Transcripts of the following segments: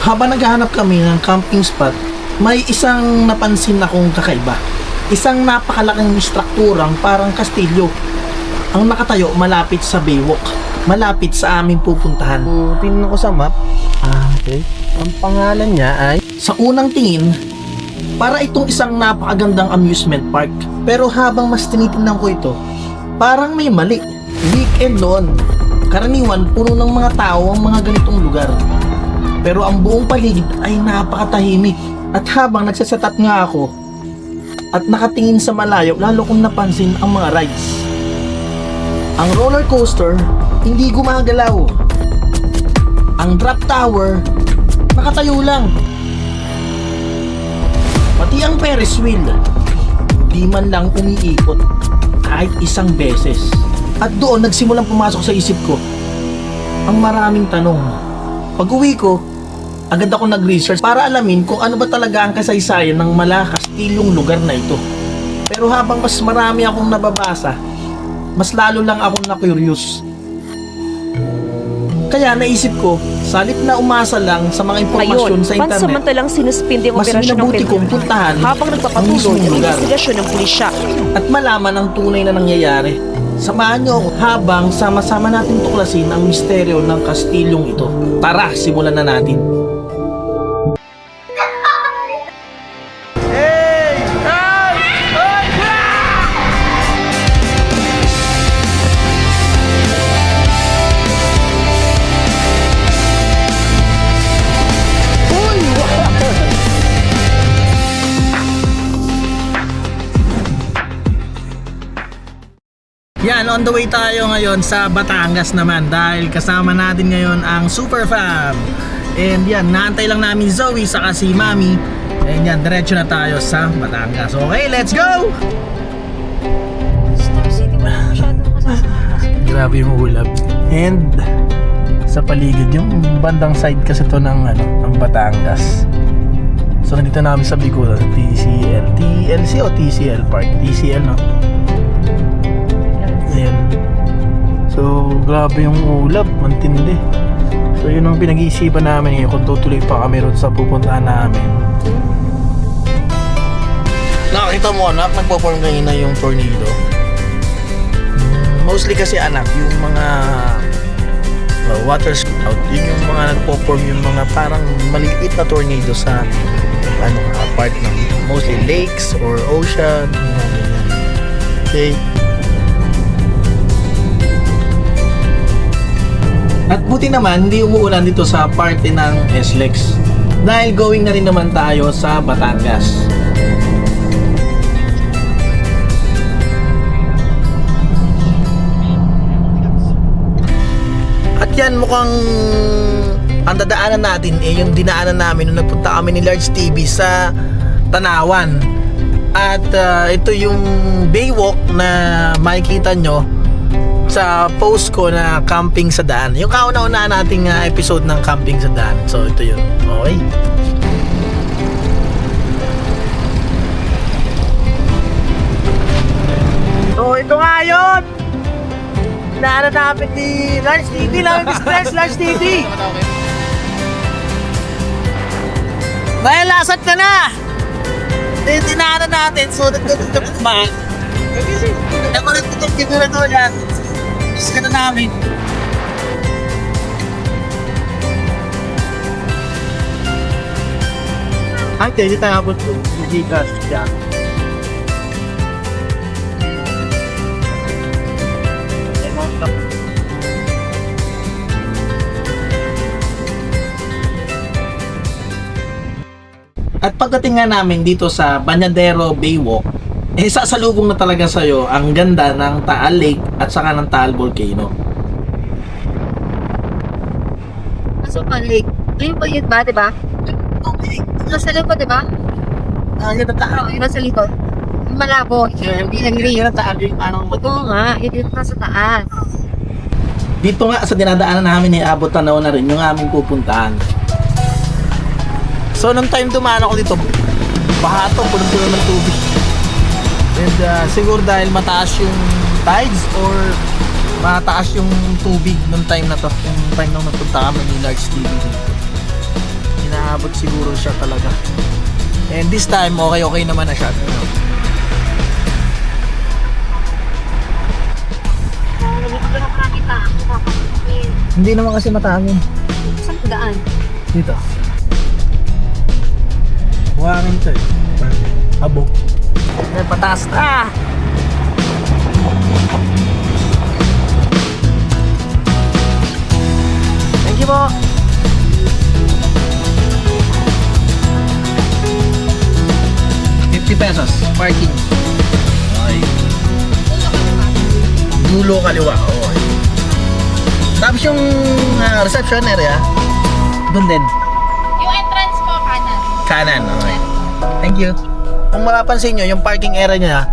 Habang naghahanap kami ng camping spot, may isang napansin akong kakaiba. Isang napakalaking strukturang parang kastilyo. Ang nakatayo malapit sa Baywalk, malapit sa aming pupuntahan. Tingnan ko sa map. Okay. Ang pangalan niya ay... Sa unang tingin, para itong isang napakagandang amusement park. Pero habang mas tinitingnan ko ito, parang may mali. Weekend noon, karaniwan puno ng mga tao ang mga ganitong lugar. Pero ang buong paligid ay napakatahimik. At habang nagsasetup nga ako at nakatingin sa malayo, lalo kong napansin ang mga rides. Ang roller coaster hindi gumagalaw. Ang drop tower nakatayo lang. Pati ang Ferris wheel di man lang umiikot kahit isang beses. At doon nagsimulang pumasok sa isip ko ang maraming tanong. Pag-uwi ko, agad ako nag-research para alamin kung ano ba talaga ang kasaysayan ng malakastilyong lugar na ito. Pero habang mas marami akong nababasa, mas lalo lang akong na-curious. Kaya naisip ko, salip na umasa lang sa mga impormasyon Ngayon, sa internet, pansamantalang sinuspindi ang mas operasyon ng minabuti kong PNP puntahan habang ang nagpapatuloy mismong ang lugar investigasyon ng pulisya. at malaman ang tunay na nangyayari. Samahan niyo ako habang sama-sama natin tuklasin ang misteryo ng kastilyong ito. Tara, simulan na natin. Yan, on the way tayo ngayon sa Batangas naman dahil kasama natin ngayon ang Super Fam. And yan, naantay lang namin Zoe saka si Mami. And yan, diretso na tayo sa Batangas. Okay, let's go! Grabe yung ulap. And sa paligid, yung bandang side kasi to ng, ng Batangas. So nandito namin sa Bicuda, TCL. TLC o TCL Park? TCL, no? Ayan. So, grabe yung ulap, mantindi. So, yun ang pinag-iisipan namin ngayon kung tutuloy pa kami ron sa pupuntahan namin. Nakakita mo anak, nagpo-form kanina yung tornado. Mostly kasi anak, yung mga water spout, yun yung mga nagpo-form yung mga parang maliit na tornado sa part ng mostly lakes or ocean. Okay. At buti naman, hindi umuulan dito sa parte ng SLEX dahil going na rin naman tayo sa Batangas. At yan, mukhang ang dadaanan natin yung dinaanan namin nung nagpunta kami ni Large TV sa Tanawan. At ito yung Baywalk na makikita nyo sa post ko na camping sa daan. Yung kauna-una nating episode ng camping sa daan. So ito yun. Okay. So ito nga yun. Naanan namin ni Large TV. Large TV. Dahil lasat ka na. Dinaanan natin. So nagtutulog ba? Ako nagtutulog dito na to yan. Gusto na namin. Ay, hindi tayo abot po. Hindi gas. Yan. At pagdating nga namin dito sa Bañadero Baywalk, sasalubong na talaga sa'yo ang ganda ng Taal Lake at saka ng Taal Volcano. So, Lake. Ayun ba yun ba, diba? Okay. Nasa likod, diba? Yun ang Taal. Oo, yun nasa likod. Malabo. Hindi yun ang Taal. Oo nga, yun yung nasa taas. Dito nga sa dinadaanan namin abot tanaw na rin yung aming pupuntahan. So nung time dumaan ako dito, baha to, punong-puno ng tubig. And siguro dahil mataas yung tides or mataas yung tubig nung time na to, yung time nung napunta kami ni Large TV dito. umabot siguro siya talaga. And this time, okay naman na siya. Hindi ko na makakita ako makakapagin. Hindi naman kasi matangin. Saan daan? Dito. Buhangin ito eh. Abo. Eh, pataas na! Thank you po! ₱50 parking. Okay. Dulo kaliwa. Okay. Tapos yung reception area, doon din. Yung entrance po, kanan. Kanan, okay. Thank you. Kung mapapansin nyo, yung parking area niya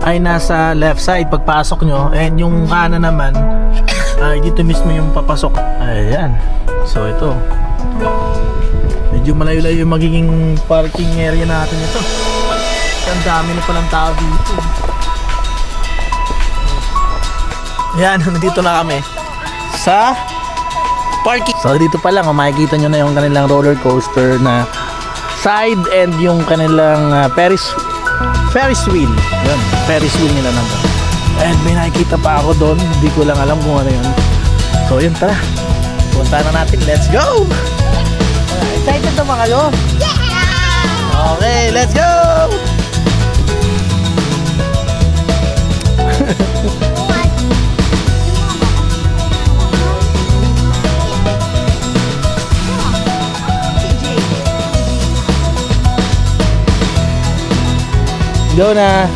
ay nasa left side pagpasok nyo, and yung kanan naman ay dito mismo yung papasok. Ayan. So ito. Medyo malayo-layo yung magiging parking area natin ito. Ang dami na palang tao dito. Yan, nandito na kami sa parking. So dito pa lang, makikita nyo na yung kanilang roller coaster na side and yung kanilang Ferris wheel. Yan, Ferris wheel nila nandun. And may nakikita pa ako doon, hindi ko lang alam kung ano yun. So yun, tara. Punta na natin, let's go! Excited na ba kayo? Yeah! Okay, let's go! Go na!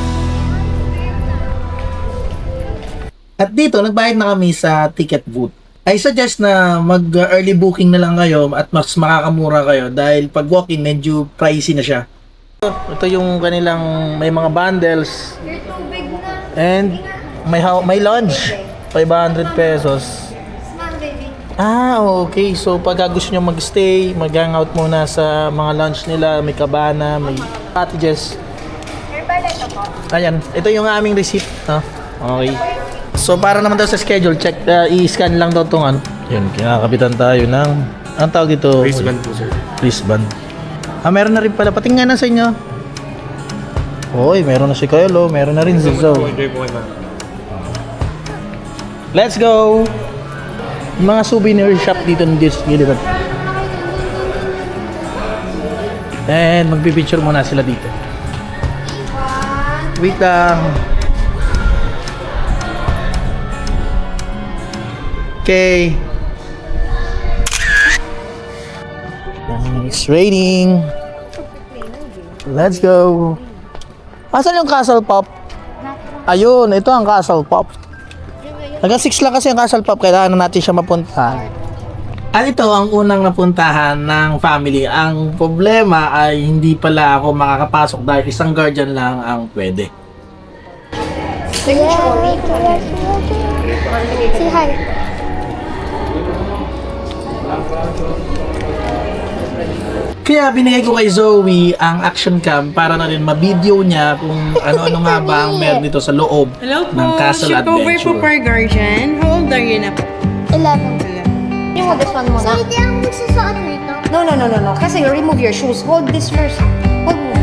At dito, nagbayad na kami sa ticket booth. I suggest na mag-early booking na lang kayo at mas makakamura kayo dahil pag walk-in medyo pricey na siya. Ito yung kanilang may mga bundles and may lunch, ₱500. Ah, okay. So pag gusto nyo mag-stay, mag-hangout muna sa mga lunch nila, may cabana, may cottages. Ayan, ito yung aming receipt. Okay. So para naman daw sa schedule, check, i-scan lang daw itong ano. Yun, kinakapitan tayo ng, ang tawag dito? Wristband po, sir. Wristband. Ah, meron na rin pala. Patingnan na sa inyo. Oy, meron na si Kylo, meron na rin si Zoe. Enjoy po kayo, ma'am. Let's go! Mga souvenir shop dito ng Gilligan. And magpipicture muna sila dito. Wait lang. Okay. It's raining. Let's go. Asan yung Castle Pop? Ayun, ito ang Castle Pop. Hanggang 6 lang kasi ang Castle Pop, kailangan na natin siya mapuntahan. At ito ang unang napuntahan ng family. Ang problema ay hindi pala ako makakapasok dahil isang guardian lang ang pwede. Say hi. Kaya binigay ko kay Zoe ang action cam para na rin ma-video niya kung ano-ano nga ba ang meron dito sa loob Hello po, ng Castle Shipover po Adventure. per guardian. How old are you na po? 11. You hold this one muna. So, hindi ako magsusuot nito. No. Kasi remove your shoes. Hold this first. Hold mo.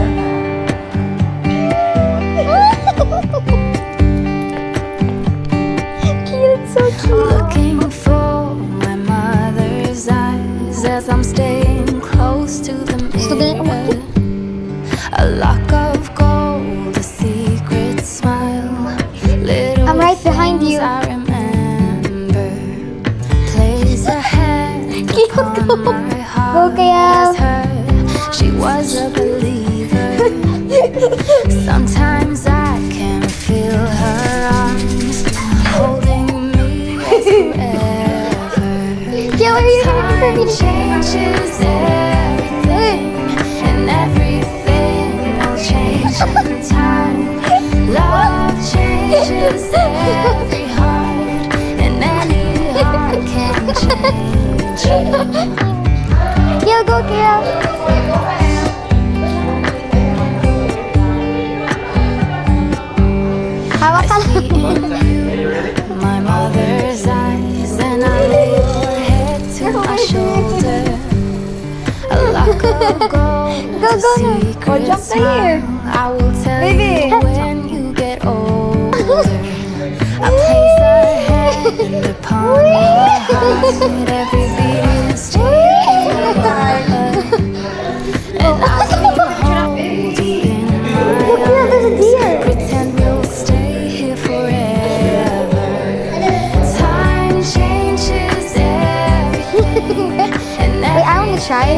Cute, so cute. Looking for my mother's eyes as I'm staying close to the mirror. A lock of gold, a secret smile. Little I'm right behind things you. I remember. Place a hand Cute. upon my heart. Go, Kaya. as her. She was a believer. Sometimes I can feel her arms holding me as forever. Yeah, what are you doing for Time me? changes everything, and everything will change in time. Love changes every heart, and any heart can change it. Kaya, go, Kaya. Hawak ka lang. My mother's eyes, and I lay her head to my shoulder. A lock Go, go, go. Oh, jump to here. I will tell Baby. you when you get older. I place a hand upon your heart. Every beat is taking a while. And I will hold you in Look my here, there's a deer. pretend we'll stay here forever. Time changes everything, and Wait, I want to try.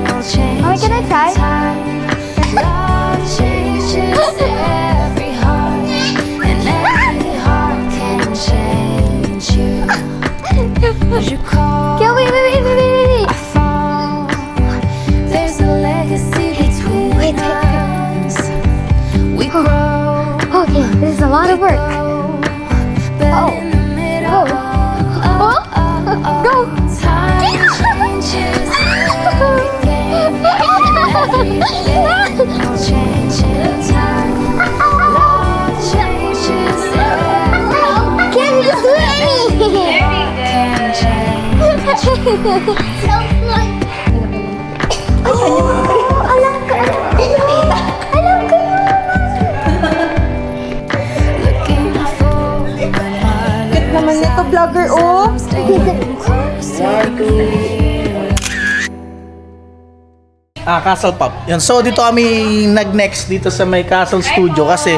will change. Oh, can I try? Love changes every heart, and every heart can change you. Would you call? Kill, wait, wait, wait, wait, wait, I fall. There's a legacy between Wait, wait, us. We grow. wait. Okay, this is a lot of work. But Oh. in the middle, Oh. Go. time changes everything. Everything will change in time. Love changes everything. Can't you do anything? Can change. Alam ko. Alam ko yun. Looking for another Naman ito, vlogger, oh. I'm staying close to you. Castle Pop. Yan. So dito kami nag-next dito sa may Castle Studio kasi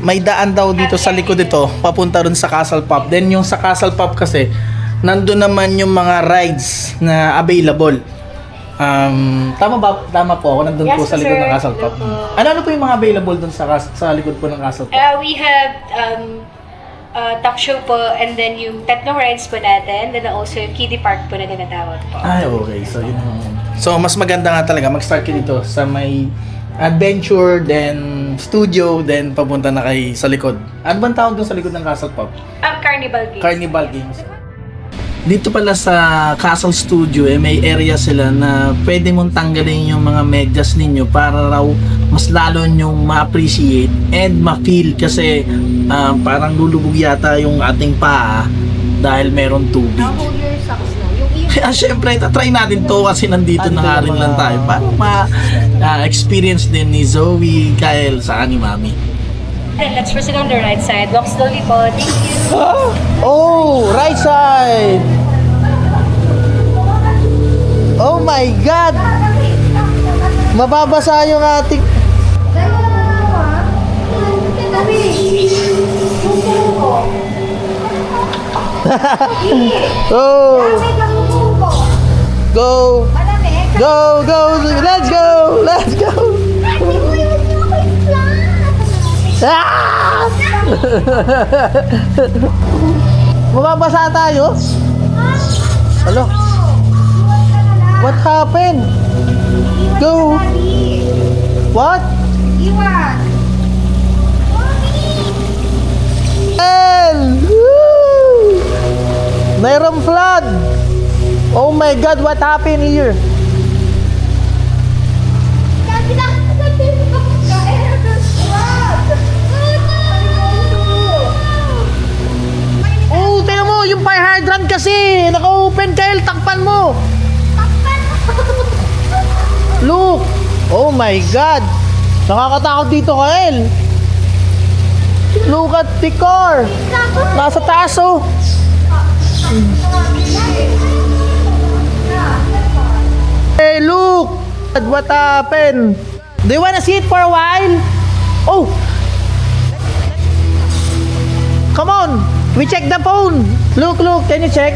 may daan daw dito sa likod dito papunta rin sa Castle Pop. Then yung sa Castle Pop kasi nandun naman yung mga rides na available. Tama ba? Tama po ako. Nandun po Yes, sa likod sir. ng Castle Pop. Ano po yung mga available dun sa likod po ng Castle Pop? We have talk show po and then yung tatlong rides po natin, then also yung kiddie park po na tinatawag po. Ay, okay. So, yun. So, mas maganda nga talaga. Mag-start ka dito sa may adventure, then studio, then papunta na kay sa likod. Ano bang tawag doon sa likod ng Castle Pop? Carnival Games. Carnival Games. Dito pala sa Castle Studio, may area sila na pwede mong tanggalin yung mga medyas ninyo para raw mas lalo nyong ma-appreciate and ma-feel kasi parang lulubog yata yung ating paa dahil meron tubig. Kaya syempre, tatry natin to kasi nandito na nga rin lang tayo para ma-experience din ni Zoe, Kyle, sa ni Mami. Then let's proceed on the right side. Walk slowly po. Thank you. Oh, right side! Oh my God! Mababasa yung ating... Oh! Go! Go! Go! Let's go! Let's go! Ah! Mababasa tayo? Hello? What happened? Go! What? El! Woo! Mayroong flood! Oh my God, what happened here? Oh, tingnan mo, yung fire hydrant kasi, naka-open, Kyle, takpan mo. Look! Oh my God! Nakakatakot dito, Kyle. Look at the car. Nasa taas, oh. Hey, look! What happened? Do you wanna see it for a while? Oh! Come on! We check the phone. Look, look. Can you check?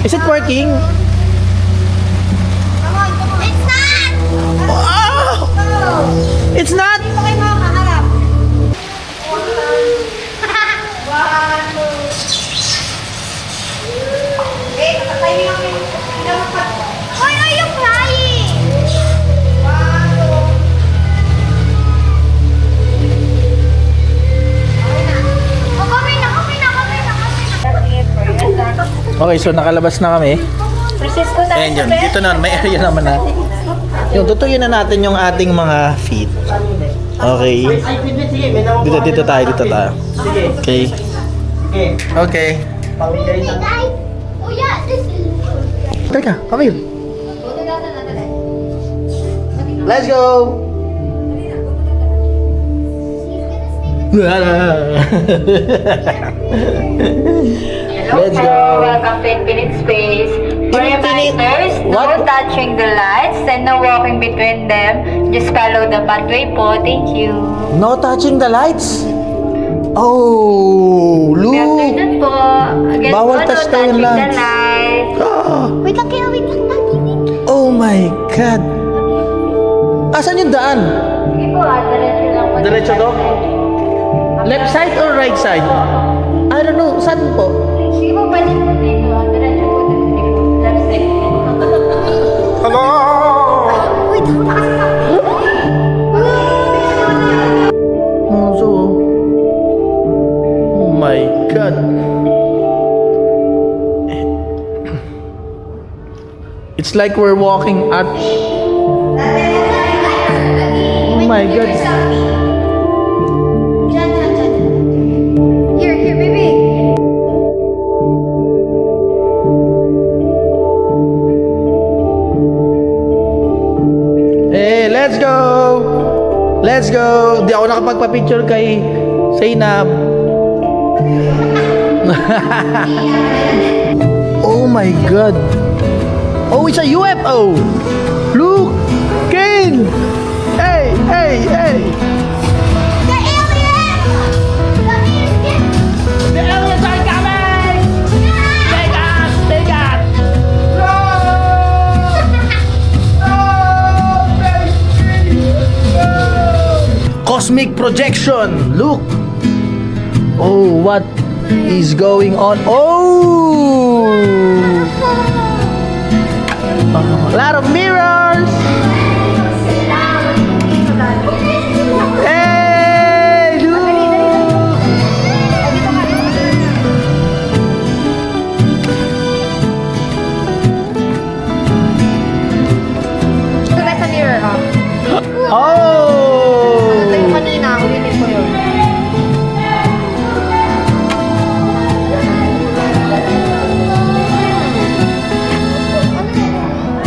Is it working? Wow! It's not? Why are you crying? Okay, so nakalabas na kami. Proceed po tayo. Ayan yun. Dito na, may area naman na. Yung tutuyin na natin yung ating mga feet. Okay. Dito tayo, dito tayo. Okay. Okay. Oh yeah, this is. Teka, come here. Let's go! Let's go! Welcome to Infinite Space. For Infinite- reminders, no What? touching the lights and no walking between them. Just follow the pathway po. Thank you. No touching the lights. Oh, Good look. afternoon po. Again Bawal po, no touch the touching the lights. lights. Wait lang, Kaya. Wait lang, Daddy. Wait lang. Oh my God. Asan yung daan? Sige po, diretso lang po. Diretso to? Left side or right side? I don't know. Saan po? Sige po, pwede po dito. Diretso po dito. Left side. Wait lang, Oh, so... Oh my God. It's like we're walking at... Oh my God. Here, baby. Eh, let's go! Let's go! Di ako nakapagpa-picture kay Zainab. Oh my God! Oh, it's a UFO! Look! Kane! Hey! Hey! Hey! The alien! The alien! The aliens are coming! Take us! Take us! No! Cosmic projection! Look! Oh, what is going on? Oh! A lot of mirrors! Hey! Look! Ito na sa mirror, oh. Oh! Ito yung kanina, ulitin ko yun.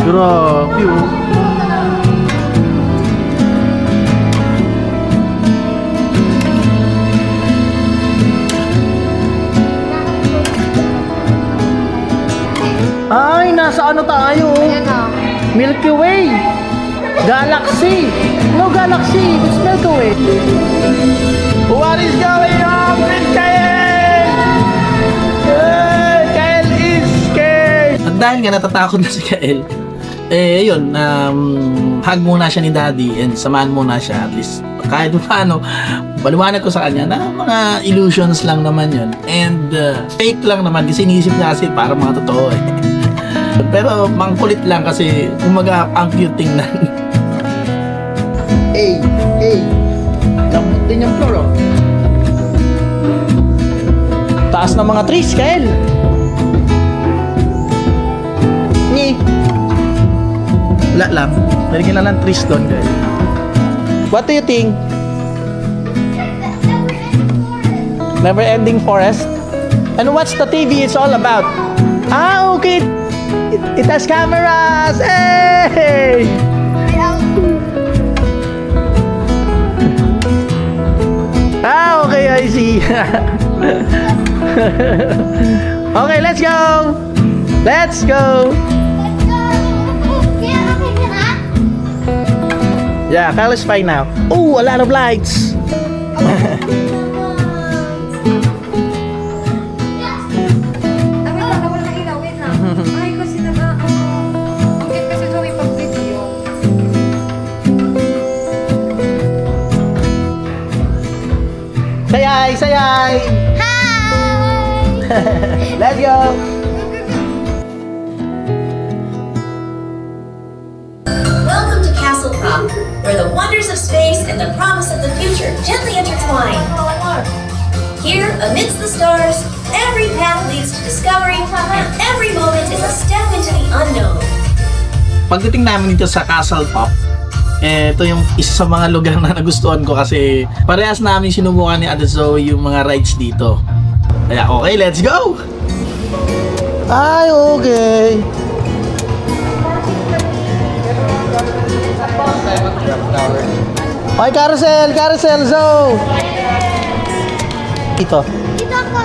Grabe oh. Ay, nasa ano tayo? Ayan, oh. Milky Way. Galaxy. No galaxy. It's Milky Way. What is going on with Kael? Kael is scared. At dahil nga natatakot na si Kael, eh yun, hug muna siya ni Daddy and samahan muna siya at least kahit paano paliwanag ko sa kanya na mga illusions lang naman yun and fake lang naman kasi iniisip niya kasi para mga totoo eh. Pero mangkulit lang kasi umaga ang cute tingnan. Hey, hey. Lambot din yung floor oh. Taas ng mga trees, Kael. Ni. Wala lang. Nalagyan lang ng trees doon, Kael. What do you think? Never ending forest? And what's the TV it's all about? Ah, okay. It has cameras. Hey! Ah, okay, I see. Okay, let's go. Let's go. Yeah, Kyle is fine now. Oh, a lot of lights. Sayay, sayay. Hi! Let's go. Welcome to Castle Rock, where the wonders of space and the promise of the future gently intertwine. Here, amidst the stars, every path leads to discovery, and every moment is a step into the unknown. Pagdating namin dito sa Castle Pop, ito yung isa sa mga lugar na nagustuhan ko kasi parehas namin sinubukan ni Ate Zoe yung mga rides dito. Kaya okay, let's go! Ay, okay. Okay, carousel, so. Ito. Dito ako.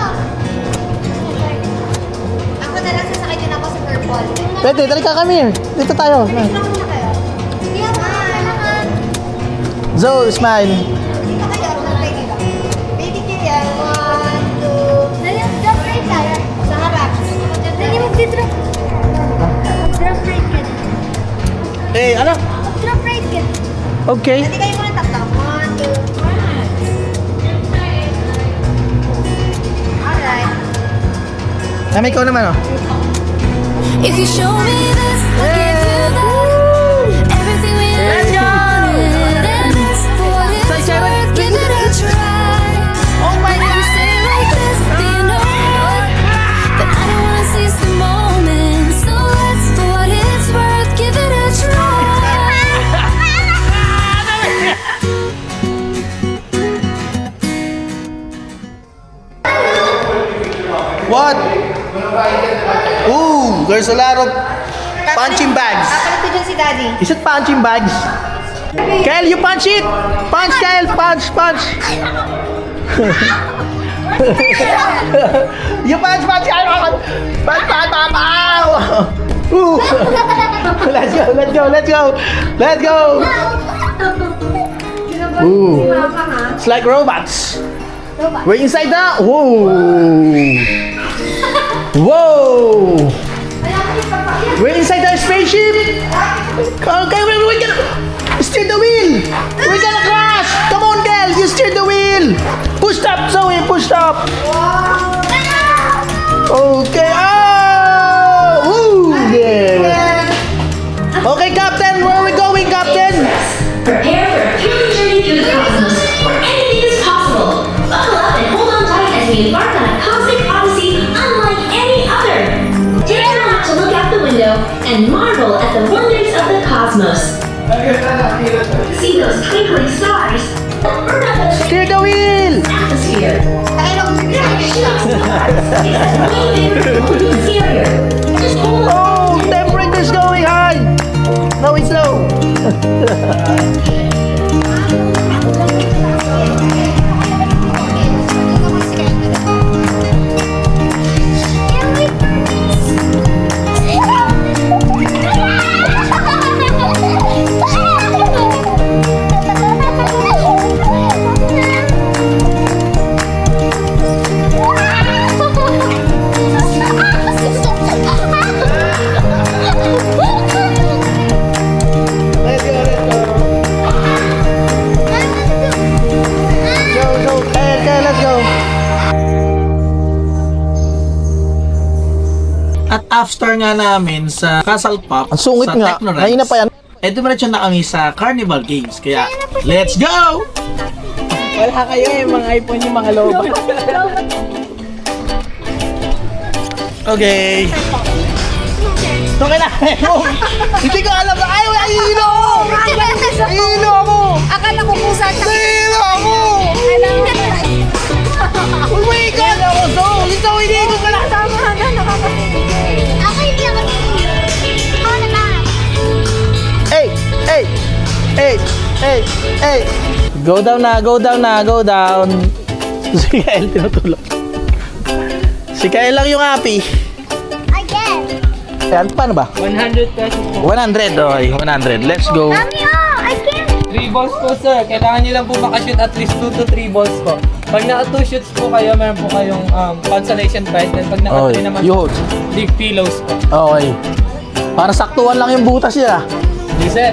Ako na lang sasakay din ako sa purple. Pwede, dali ka kami. Dito tayo. Dito na kayo. Hindi ako kailangan. So, smile. Dito kayo. Magpay dito. Baby kaya. 1, 2. Dali, drop right tayo. Sa harap. Dali, magdi-drop. Drop right ka. Eh, ano? Drop right ka. Okay. Hindi kayo muna tatlo. 1, 2. Alright. May ikaw naman, oh. If you show me this, I'll give you that. Everything we wanted, and this for what it's worth. Give it a try. Oh my God! If you stay like this, then you know that I don't wanna seize the moment. So let's, for what it's worth, give it a try. What? Ooh, there's a lot of punching bags. Kapalit ko dyan si Daddy. Is it punching bags? Kyle, you punch it! Punch, Kyle! Punch! You punch, Kyle! Punch! Ooh. Let's go! Ooh. It's like robots. We're inside now. Whoa! We're inside the spaceship. Okay, we're gonna steer the wheel. We're gonna crash. Come on, Kel, you steer the wheel. Push up, Zoe. Push up. Okay. Oh! Woo! Yeah. Okay, Captain. Where are we going, Captain? Prepare for a thrilling journey through the cosmos, where anything is possible. Buckle up and hold on tight as we embark on a cosmic odyssey unlike any other. Take a moment to look out the window and marvel at the wonders of the cosmos. See those twinkling stars? Burn up the Steer the wheel. atmosphere. Kaya lang ko It has way bigger and interior. Just hold on. Oh, temperature's going high. No, it's low. Let's go. Go, Kyle, let's go. At after nga namin sa Castle Pop, Ang sungit sa nga. Techno Rides, Kanina pa yan. dumiretso na kami sa Carnival Games. Kaya, let's go! Wala kayo eh, mga iPhone yung mga loba. Okay. Okay na. Hindi ko alam na. Ay, ihilo ako! Ihilo ako! Akala ko pusa na. Ihilo ako! Umiigot! Ihilo ako, so! Ito, iniigot ka na! Tama na, nakakatingin. Ako hindi ako nagiging. Ako naman. Hey! Go down na. Si Kyle tinutulog. Si Kyle lang yung happy. Again. Ayan, paano ba? 100 pesos po. 100, okay. 100. Let's go. Mami, oh, I can't. 3 balls po sir. Kailangan nyo lang po makashoot at least 2 to 3 balls po. Pag naka 2 shoots po kayo, meron po kayong consolation prize. Then pag naka 3 naman you po, hold. big pillows po. Okay. Para saktuhan lang yung butas niya. Hindi sir.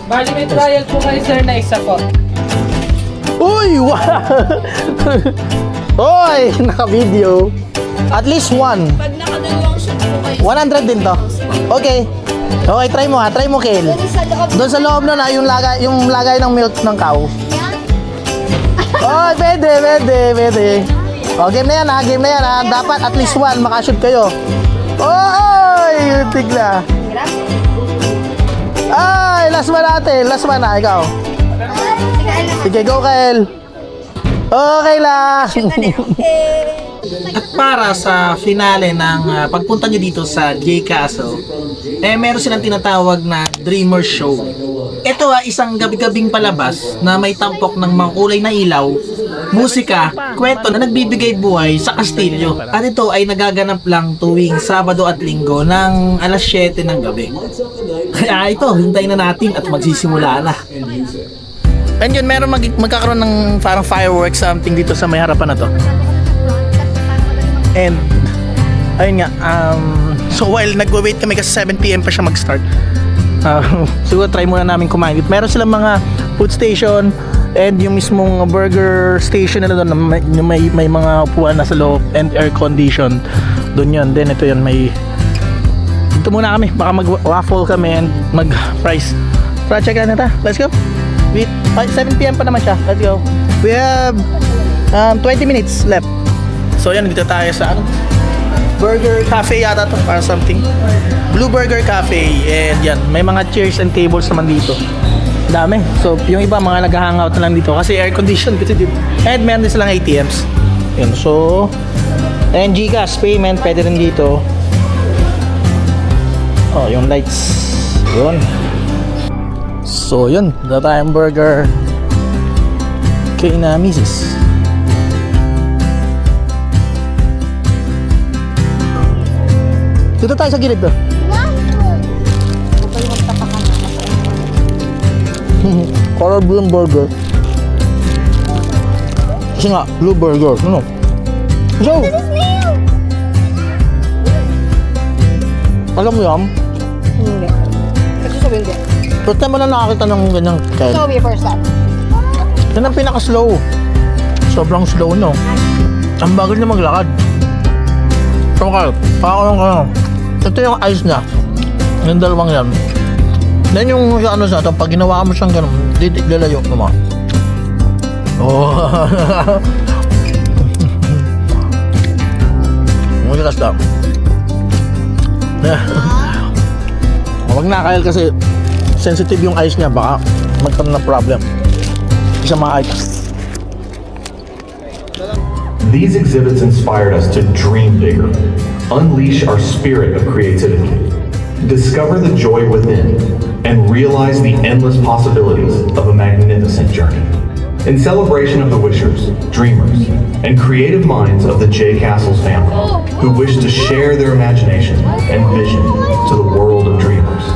Bali may trial po kayo sir na isa po. Uy! Hoy! Naka-video. At least one. Pag nakadalawang shoot po kayo. 100 din to. Okay. Okay, try mo ha. Try mo, Kel. Sa loob. Doon sa loob nun ha, yung lagay ng milk ng cow. Yan. Oh, pwede. Oh, game na yan ha. Dapat at least one makashoot kayo. Oy! Tigla. Ay, last one natin. Last one na, ikaw. Sige, go, Kel. Okay lang! At para sa finale ng pagpunta nyo dito sa J Castle, meron silang tinatawag na Dreamer Show. Ito isang gabi-gabing palabas na may tampok ng mga kulay na ilaw, musika, kwento na nagbibigay buhay sa kastilyo. At ito ay nagaganap lang tuwing Sabado at Linggo ng alas 7 ng gabi. Kaya ito, hintayin na natin at magsisimula na. And yun, meron magkakaroon ng parang fireworks something dito sa may harapan na to. And ayun nga, so while nagwa-wait kami kasi 7 PM pa siya mag-start, siguro try muna namin kumain. Meron silang mga food station and yung mismong burger station na doon, may mga upuan na sa loob and air condition doon yun. Then ito yun, may dito muna kami, baka mag-waffle kami and mag-fries. Tara, check na ta, let's go. 7 PM pa naman siya, let's go. We have 20 minutes left. So yan, dito tayo sa Burger Cafe yata to, para something. Blue Burger Cafe. And yan, may mga chairs and tables naman dito. Dami. So yung iba mga nag-hangout na lang dito kasi air condition kasi dito. And meron din silang ATMs. Yun, so and GCash payment pwede rin dito. Oh, yung lights. Yun. So yun, dito tayong burger kay na Mrs. Dito tayo sa gilid to. Color blue burger. Kasi nga, blue burger. Ano? So, alam mo yan? Hindi. Kasi sabi hindi. First time mo na nakakita ng ganyang kain. So, be first time. Yan ang pinaka-slow. Sobrang slow, no? Ang bagal na maglakad. So, kayo, ito yung ice niya. Yung dalawang yan. Then yung ano sa ito, pag ginawa mo siyang ganun, lalayo naman. Oh. Magilas lang. Huwag na Kyle kasi sensitive yung ice niya, baka magkaroon ng problem. Isa ma-ice. These exhibits inspired us to dream bigger, unleash our spirit of creativity, discover the joy within, and realize the endless possibilities of a magnificent journey. In celebration of the wishers, dreamers, and creative minds of the J Castles family, who wish to share their imagination and vision to the world of dreamers.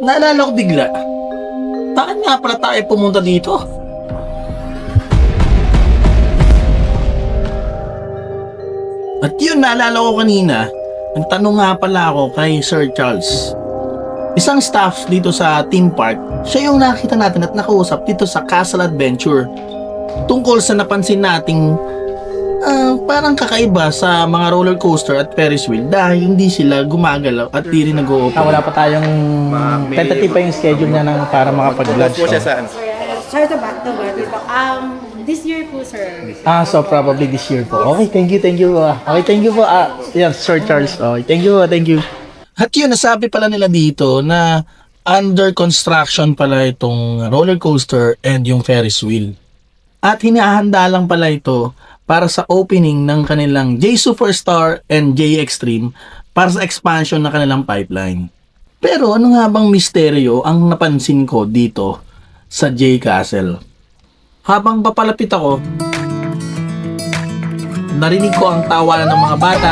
Naalala ko bigla, bakit nga pala tayo pumunta dito? At yun, naalala ko kanina, nagtanong nga pala ako kay Sir Charles, isang staff dito sa theme park. Siya yung nakita natin at nakausap dito sa Castle Adventure tungkol sa napansin nating parang kakaiba sa mga roller coaster at Ferris wheel dahil hindi sila gumagalaw at di rin nag-o-open. Wala pa tayong tentative pa yung schedule niya ng para makapag-vlog siya. Sorry to back the word. This year po, sir. So probably this year po. Okay, thank you. Okay, thank you po. Yan, Sir Charles. Okay, thank you. At yun, nasabi pala nila dito na under construction pala itong roller coaster and yung Ferris wheel. At hinahanda lang pala ito para sa opening ng kanilang J Superstar and J Extreme para sa expansion ng kanilang pipeline. Pero ano nga bang misteryo ang napansin ko dito sa J Castle? Habang papalapit ako, narinig ko ang tawanan ng mga bata,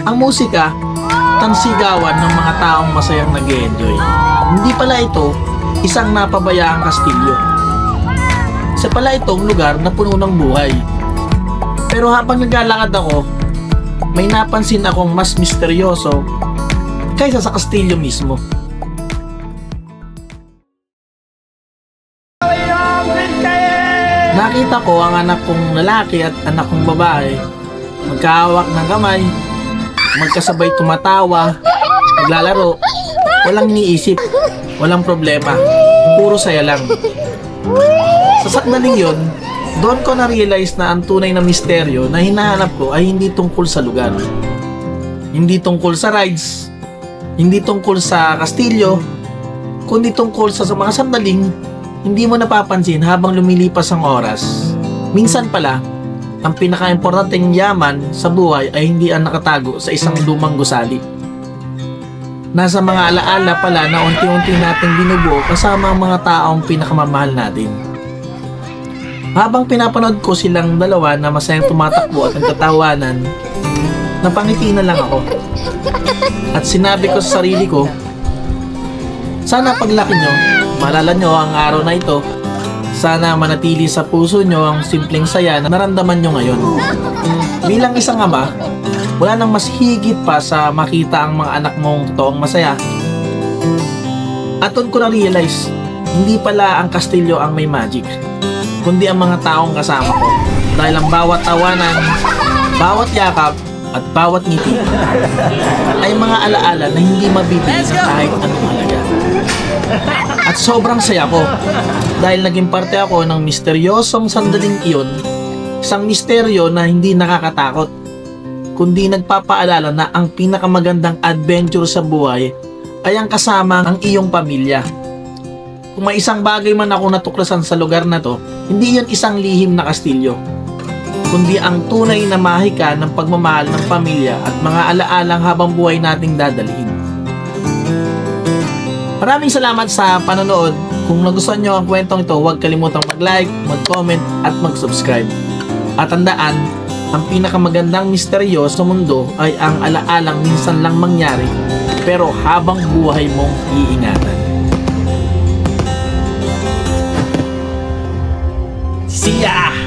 ang musika, at ang sigawan ng mga taong masayang nag-enjoy. Hindi pala ito isang napabayaang kastilyo. Isa pala itong lugar na puno ng buhay. Pero habang naglalakad ako, may napansin akong mas misteryoso kaysa sa kastilyo mismo. Nakita ko ang anak kong lalaki at anak kong babae magkahawak ng kamay, magkasabay tumatawa, naglalaro, walang iniisip, walang problema, puro saya lang. Sa sandaling yon, doon ko na-realize na ang tunay na misteryo na hinahanap ko ay hindi tungkol sa lugar. Hindi tungkol sa rides, hindi tungkol sa kastilyo, kundi tungkol sa mga sandaling hindi mo napapansin habang lumilipas ang oras. Minsan pala, ang pinaka-importanteng yaman sa buhay ay hindi ang nakatago sa isang lumang gusali. Nasa mga alaala pala na unti-unti nating binubuo kasama ang mga taong pinakamamahal natin. Habang pinapanood ko silang dalawa na masayang tumatakbo at nagtatawanan, napangiti na lang ako. At sinabi ko sa sarili ko, sana paglaki nyo, maalala nyo ang araw na ito. Sana manatili sa puso nyo ang simpleng saya na naramdaman nyo ngayon. Bilang isang ama, wala nang mas higit pa sa makita ang mga anak mong totoong masaya. At doon ko na-realize, hindi pala ang kastilyo ang may magic, kundi ang mga taong kasama ko. Dahil ang bawat tawanan, bawat yakap, at bawat ngiti ay mga alaala na hindi mabibili sa kahit anong halaga. At sobrang saya ko dahil naging parte ako ng misteryosong sandaling iyon, isang misteryo na hindi nakakatakot, kundi nagpapaalala na ang pinakamagandang adventure sa buhay ay ang kasama ang iyong pamilya. Kung may isang bagay man ako natuklasan sa lugar na to, hindi yan isang lihim na kastilyo, kundi ang tunay na mahika ng pagmamahal ng pamilya at mga alaalang habang buhay nating dadalhin. Maraming salamat sa panonood. Kung nagustuhan nyo ang kwentong ito, huwag kalimutang mag-like, mag-comment at mag-subscribe. At tandaan, ang pinakamagandang misteryo sa mundo ay ang alaalang minsan lang mangyari pero habang buhay mong iingatan. See ya!